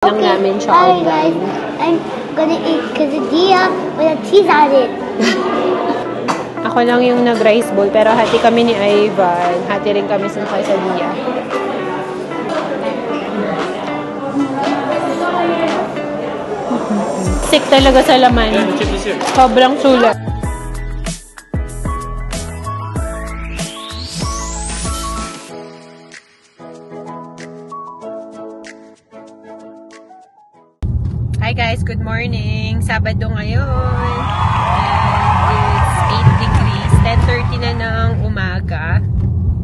Lang namin siya guys, I'm gonna eat quesadilla with a cheese on it. Ako lang yung nag-rice bowl, pero hati kami ni Ivan. Hati rin kami sa quesadilla. Sick talaga sa laman. Sobrang sulat. Hi guys, good morning. Sabado ngayon. And it's 8 degrees. 10:30 na ng umaga.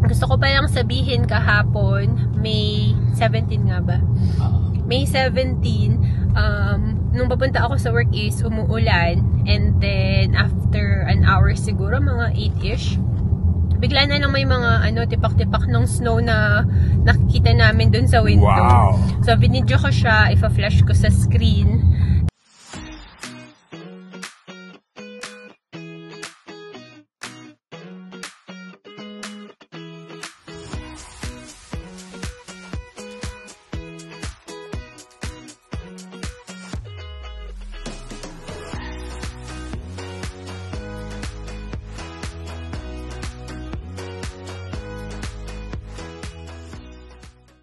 Gusto ko pa lang sabihin kahapon, May 17 nga ba? May 17, nung papunta ako sa work is umuulan. And then, after an hour siguro, mga 8-ish, bigla na lang may mga tipak-tipak ng snow na nakikita namin dun sa window. Wow. So, binidyo ko siya, ipa-flash ko sa screen.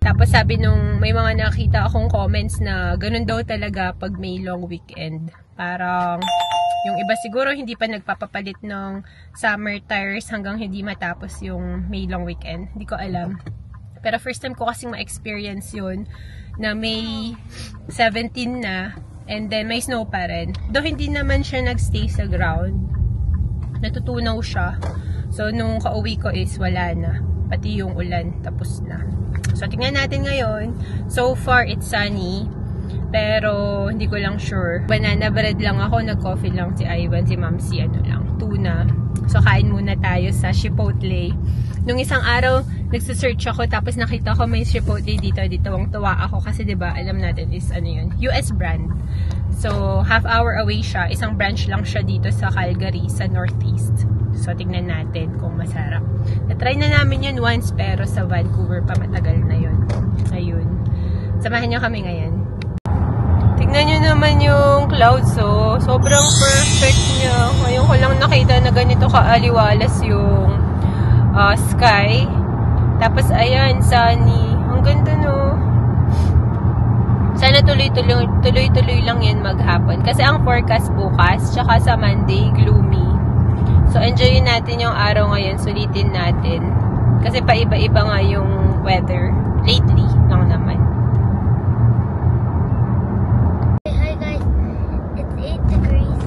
Tapos sabi nung may mga nakita akong comments na ganun daw talaga pag may long weekend. Parang yung iba siguro hindi pa nagpapapalit ng summer tires hanggang hindi matapos yung may long weekend. Hindi ko alam. Pero first time ko kasing ma-experience yun na May 17 na and then may snow pa rin. Though hindi naman siya nagstay sa ground. Natutunaw siya. So nung kauwi ko is wala na. Pati yung ulan tapos na. So, tingnan natin ngayon. So far, it's sunny. Pero, hindi ko lang sure. Banana bread lang ako. Nag-coffee lang si Ivan. Si Mamsi, tuna. So, kain muna tayo sa Chipotle. Nung isang araw, nagsasearch ako. Tapos, nakita ko may Chipotle dito. Tuwang-tuwa ako. Kasi, diba, alam natin is, yun? US brand. So, half hour away siya. Isang branch lang siya dito sa Calgary, sa Northeast. So, tignan natin kung masarap. Na-try na namin yun once, pero sa Vancouver pa matagal na yun. Ayun. Samahan niyo kami ngayon. Tignan niyo naman yung clouds, oh. Sobrang perfect niya. Ngayon ko lang nakita na ganito kaaliwalas yung sky. Tapos, ayan, sunny. Ang ganda, no? Sana tuloy-tuloy lang yan maghapon. Kasi ang forecast bukas, tsaka sa Monday, gloomy. So, enjoyin natin yung araw ngayon. Sulitin natin. Kasi paiba-iba nga yung weather. Lately lang naman. Hi guys. It's 8 degrees.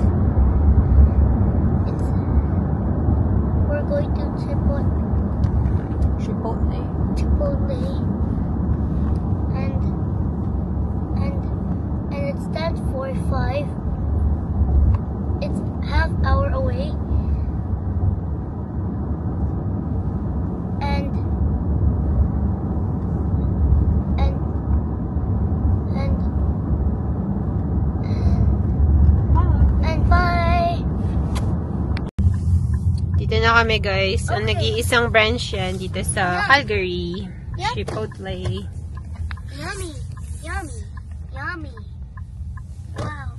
We're going to Chipotle. And it's 10:45. It's half hour away. Dito na kami guys. Ang nag-iisang branch yan dito sa Calgary. Yep. Chipotle. Yummy. Yummy. Yummy. Wow.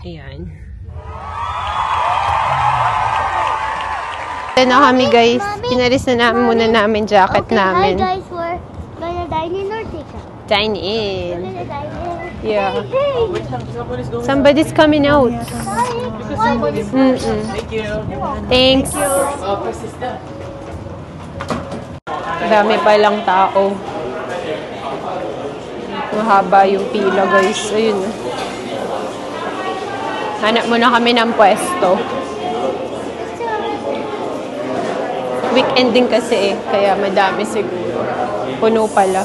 Ayan. Dito na kami guys. Pinalis na muna namin jacket namin. Hi guys, we're gonna dine in or take out? Dine in. We're gonna dine in. Yeah. Hey. Somebody's coming out. Thank you. Thanks. Dami pa lang tao. Mahaba yung pila guys. Ayun. Hanap muna kami ng pwesto. Weekend din kasi kaya madami siguro. Puno pala.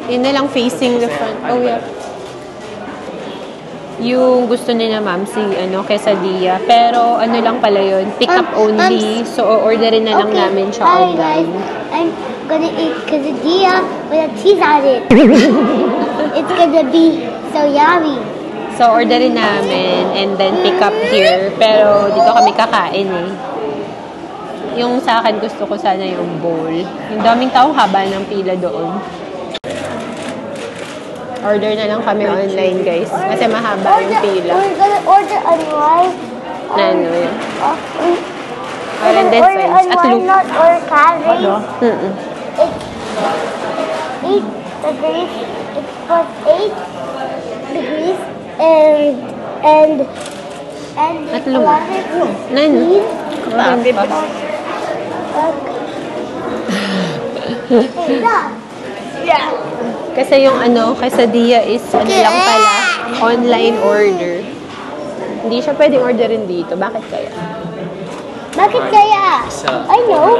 Yun na lang facing the front. Oh, yeah. Yung gusto nila ma'am, si quesadilla. Pero lang pala yun, pick up only. So, orderin na lang namin siya online. I'm gonna eat quesadilla with a cheese on it. It's gonna be so yummy. So, orderin namin and then pick up here. Pero, dito kami kakain eh. Yung sa akin, gusto ko sana yung bowl. Yung daming taong haba ng pila doon. Order na lang kami online, guys. Kasi mahaba yung pila. We're gonna order online. Ano yun? We're And gonna then order size. At online, not order carry. Mm-mm. It's 8 degrees. It's plus 8 degrees and At luma. 11 Kapag pa. Yeah. Kasi yung quesadilla is lang pala, online order. Hindi siya pwedeng orderin dito. Bakit kaya? Bakit kaya? I know.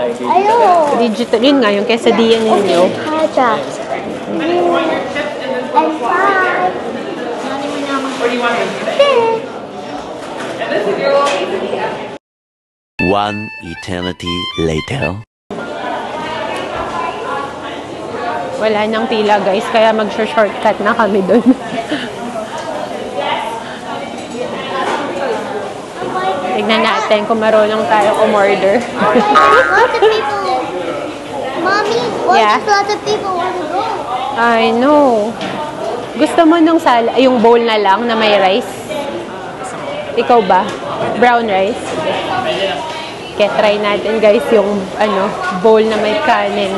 Digital, yun nga, yung quesadilla ninyo. Kaja. And 5. One eternity later. Wala nang pila, guys, kaya mag-shortcut na kami dun. Tignan natin kung marunong tayo umorder. Lots of people. Mommy, Yeah. lots of people want to go. I know. Gusto mo nung yung bowl na lang na may rice? Ikaw ba? Brown rice? Okay, try natin, guys, yung bowl na may kanin.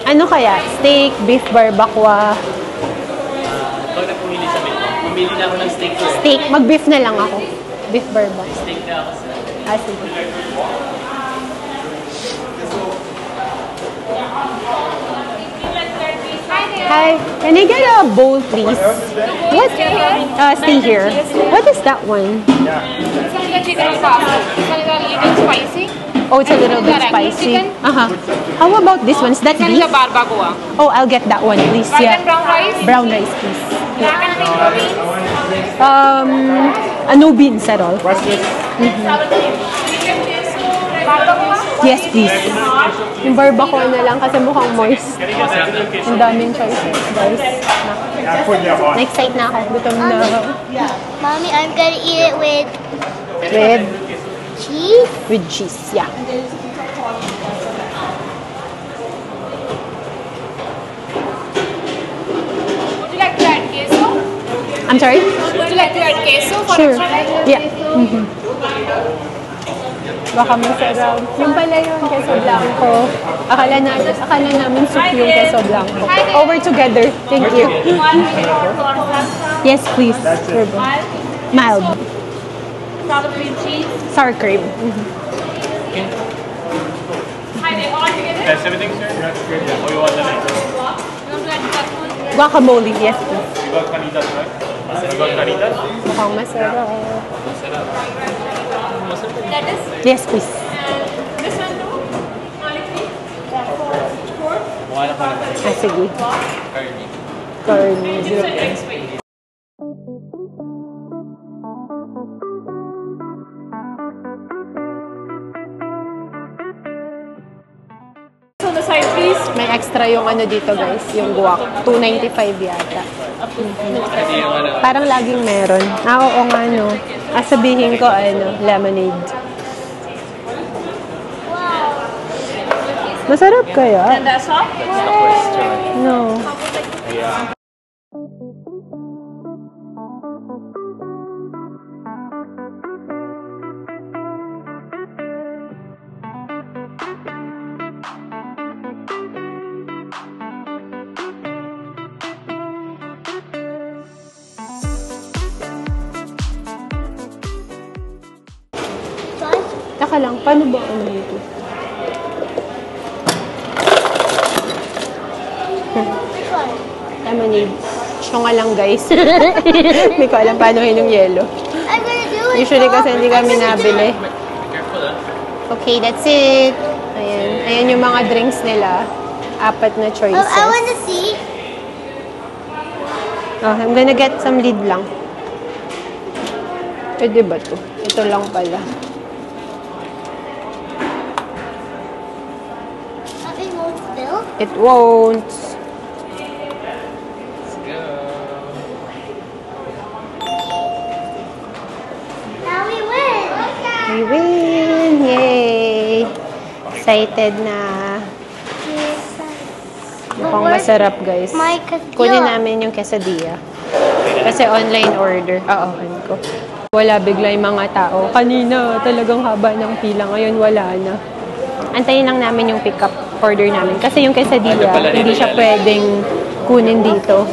Ano kaya? Steak, beef barbacoa. Pag na pumili sa menu, pumili na ako ng steak ko. Steak, mag-beef na lang ako. Beef barbacoa. Steak na ako sa... Sige. Hi, can I get a bowl, please? What? Stay here. What is that one? It's like a chicken pasta. It's like a little spicy. Oh, it's a little bit Correct. spicy. Chicken? How about this one? Is that That is beef? a barbacoa. Oh, I'll get that one, please. White Yeah. and brown rice. Brown rice, please. Black and green beans. No beans at all. Barbacoa. Yes, please. Yung barbacoa na lang kasi mukhang moist. Ang daming choices, guys. Na-excite na ako. Gutom na ako. Mommy, I'm gonna eat it with With? cheese. With cheese, yeah. Would you like to add queso? I'm sorry? Would you like to add queso for Sure. extra? Yeah. Baka masarap. Yung pala yung queso blanco. Akala namin soup yung queso blanco. Oh, we're together. Thank you. 1 minute or pasta. Yes, please. Mild. Sour cream cheese. Sour cream. Hi, they all together. That's everything, sir? That's good. Yeah. Oh, you want the next? You want to add that one? Guacamole. Yes, please. You got canitas, right? You got canitas? Mukhang masarap. That is. Yes, please. And this one too. Only 3. 4. Mukha na pa naman. Sige. Curry. Curry. So eggs for you. So the side please. May extra yung dito, guys. Yung guac. 2.95 yata. Hindi yung Parang laging meron. Oo nga, no. Sabihin ko, lemonade. Masarap kaya? And that's all. No. Taka lang, paano ba ito? Lemonade. Siya nga lang, guys. Hindi ko alam paano yung yelo. I'm gonna do it. Usually kasi hindi kami nabili. Be careful, Okay, that's it. Ayan. Ayan yung mga drinks nila. 4 na choices. I wanna see. I'm gonna get some lead lang. Pwede ba to? Ito lang pala. It won't spill. It won't. Now we win. We win! Yay! excited na mukhang masarap, guys. My Kunin quesadilla. namin yung quesadilla. Kasi online order. Oo, ko. Wala bigla yung mga tao. Kanina, talagang haba ng pila. Ngayon, wala na. Antayin lang namin yung pick-up order namin. Kasi yung quesadilla, hindi siya pwedeng kunin dito.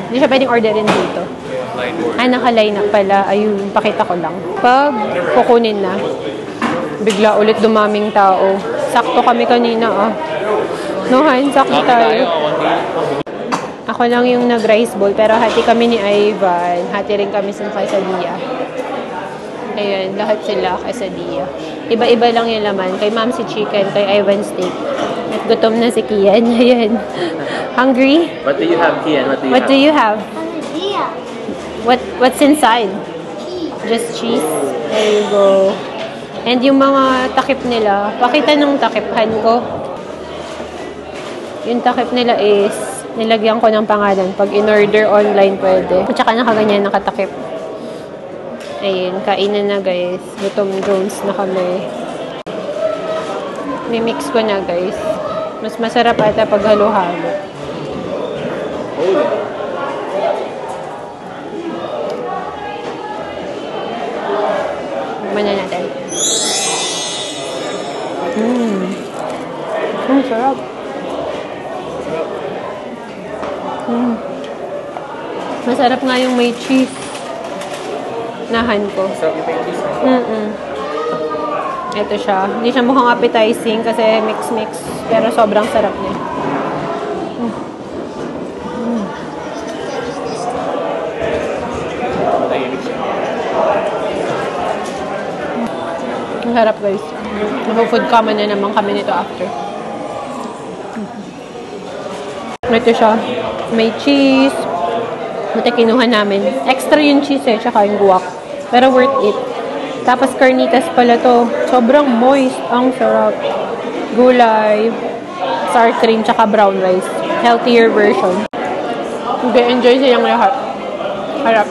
Hindi siya pwedeng orderin dito. Naka-line up pala. Ayun, pakita ko lang. Pag kukunin na, bigla ulit dumaming tao. Sakto kami kanina, No, Han, sakto tayo. Ako lang yung nag-rice bowl, pero hati kami ni Ivan. Hati rin kami sa quesadilla. Ayan, lahat sila quesadilla. Iba-iba lang yung laman. Kay Ma'am si chicken, kay Ivan steak. At gutom na si Kian. Ayan. Hungry? What do you have, Kian? What do you have? Quesadilla. What's inside? Just cheese. There you go. And yung mga takip nila, pakita nung takiphan ko. Yung takip nila is, nilagyan ko ng pangalan. Pag in-order online, pwede. At saka nakaganyan, nakatakip. Ayun, kainan na guys. Gutom Jones na kami. Mimix ko na guys. Mas masarap ata pag halo-halo. Tikman na natin. Sarap. Masarap nga yung may cheese. Nahan ko. So, you make cheese? Ito siya. Hindi siya mukhang appetizing kasi mix-mix. Pero sobrang sarap niya. Ang harap guys. Nag-food coma na naman kami nito after. Ito siya. May cheese. Buti kinuha namin. Extra yung cheese tsaka yung guwak. Pero worth it. Tapos carnitas pala to. Sobrang moist. Ang sarap. Gulay, sour cream, tsaka brown rice. Healthier version. Enjoy silang lahat. Harap.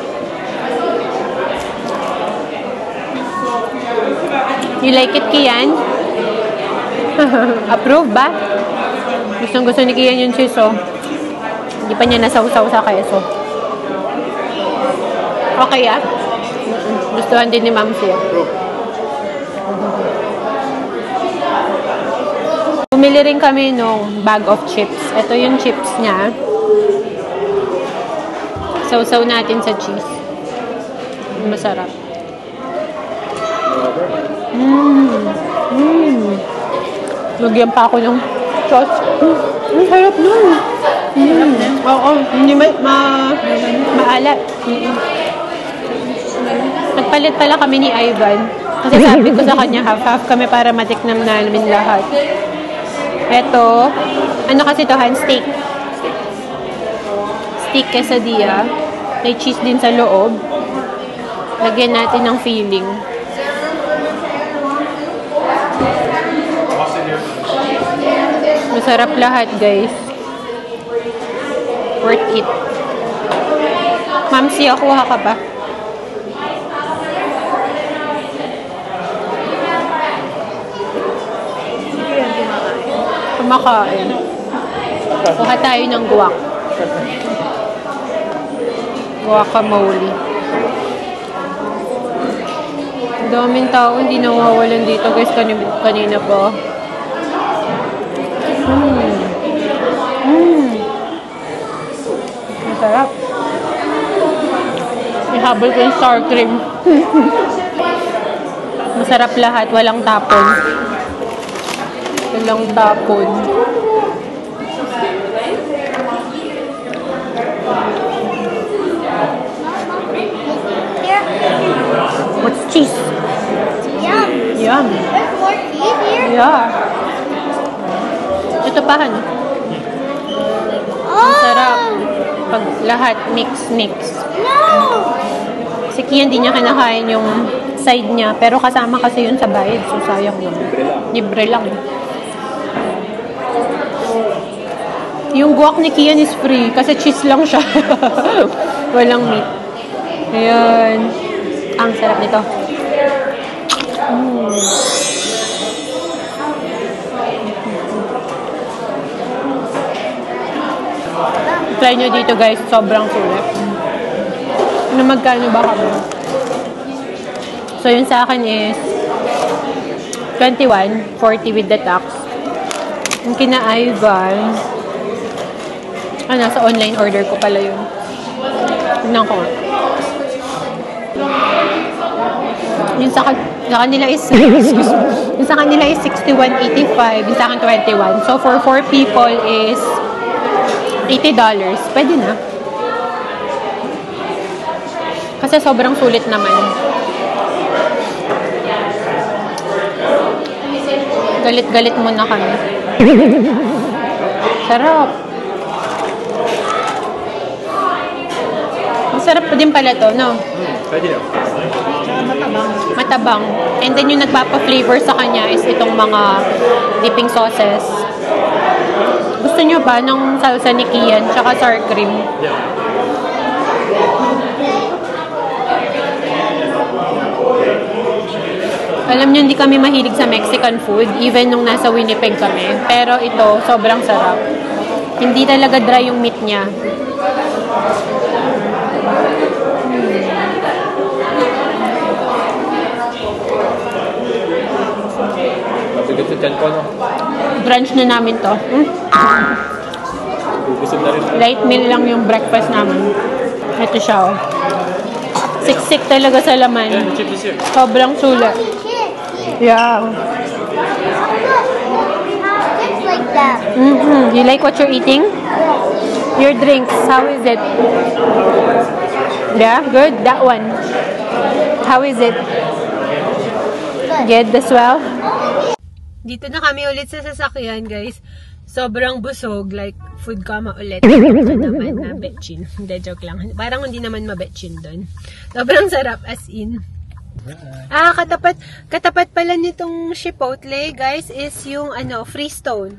You like it, Kian? Approve ba? Gustong gusto ni Kian yung cheese, Hindi pa niya nasawsaw sa keso. Okay, Gustuhan din ni Ma'am siya. Bumili rin kami nung bag of chips. Ito yung chips niya. Sausaw natin sa cheese. Masarap. Lagyan pa ako ng sauce. Ang sarap nun. Oo, hindi maalat. Nagpalit pala kami ni Ivan. Kasi sabi ko sa kanya, half-half kami para matiknam namin lahat. Ito, ano kasi to, Han? Steak. Steak quesadilla. May cheese din sa loob. Lagyan natin ng filling. Masarap lahat, guys. Worth it. Ma'am, siya, kuha ka ba? Kumakain. Kuha tayo ng guwak. Guacamole. Ang daming tao, hindi nawawalan dito, guys, kanina pa. Masarap. Ihabol ko yung sour cream. Masarap lahat, walang tapon. Walang tapon. Here. What's cheese? Yum. Yum. There's more cheese here. Yeah. Ito pa, Han. Oh. Sarap. Pag lahat mix-mix. No. Si Kian, hindi niya kinakain yung side niya. Pero kasama kasi yun sa bayad. So, sayang yun. Libre lang. Yung guwak ni Kian is free. Kasi cheese lang siya. Walang meat. Ayan. Ang sarap nito. try nyo dito guys, sobrang sulit. Ano magkano ba kami? So yun sa akin is 21.40 with the tax. Yung kina Ivan, sa online order ko pala yun. Tignan ko nga. Yung sa kanila is yung sa kanila is 61.85, yung sa akin 21. So for 4 people is $80. Pwede na. Kasi sobrang sulit naman. Galit-galit muna kami. Sarap. Masarap pa din pala to, no? Pwede lang. Matabang. And then yung nagpapa-flavor sa kanya is itong mga dipping sauces. Gusto nyo ba ng salsa ni Kian tsaka sour cream? Yeah. Alam nyo, hindi kami mahilig sa Mexican food, even nung nasa Winnipeg kami. Pero ito, sobrang sarap. Hindi talaga dry yung meat niya. Mabigat sa tiyan ko, no? Brunch na namin to. Busog na rin. Light meal lang yung breakfast namin. Ito siya, oh. Siksik talaga sa laman. Yeah, the chips is here. Sobrang sulit. Yeah. Just like that. You like what you're eating? Your drinks, how is it? Yeah, good. That one. How is it? Good as well? Dito na kami ulit sa sasakyan, guys. Sobrang busog, like food coma ulit. Ito naman na betchin. Hindi, joke lang. Parang hindi naman mabetchin doon. Sobrang sarap as in. Katapat pala nitong Chipotle, guys, is yung Freestone.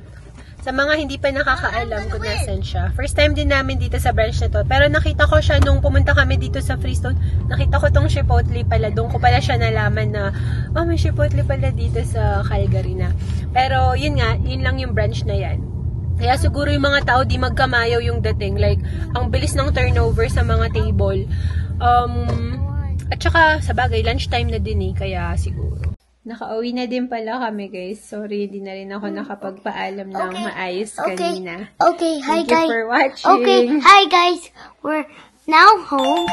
Sa mga hindi pa nakakaalam kung nasan siya. First time din namin dito sa branch na to. Pero nakita ko siya nung pumunta kami dito sa Freestone. Nakita ko tong Chipotle pala. Doon ko pala siya nalaman na, may Chipotle pala dito sa Calgary na. Pero yun nga, yun lang yung branch na yan. Kaya siguro yung mga tao di magkamayaw yung dating. Like, ang bilis ng turnover sa mga table. At saka, sa bagay, lunchtime na din eh. Kaya siguro. Nakauwi na din pala kami, guys. Sorry, hindi na rin ako nakapagpaalam ng maayos kanina. Okay, hi Thank guys. you for watching. Okay, hi guys. We're now home.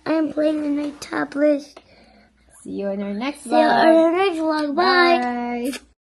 I'm playing in my tablet. See you on our next See you vlog. on our next vlog. Bye. Bye.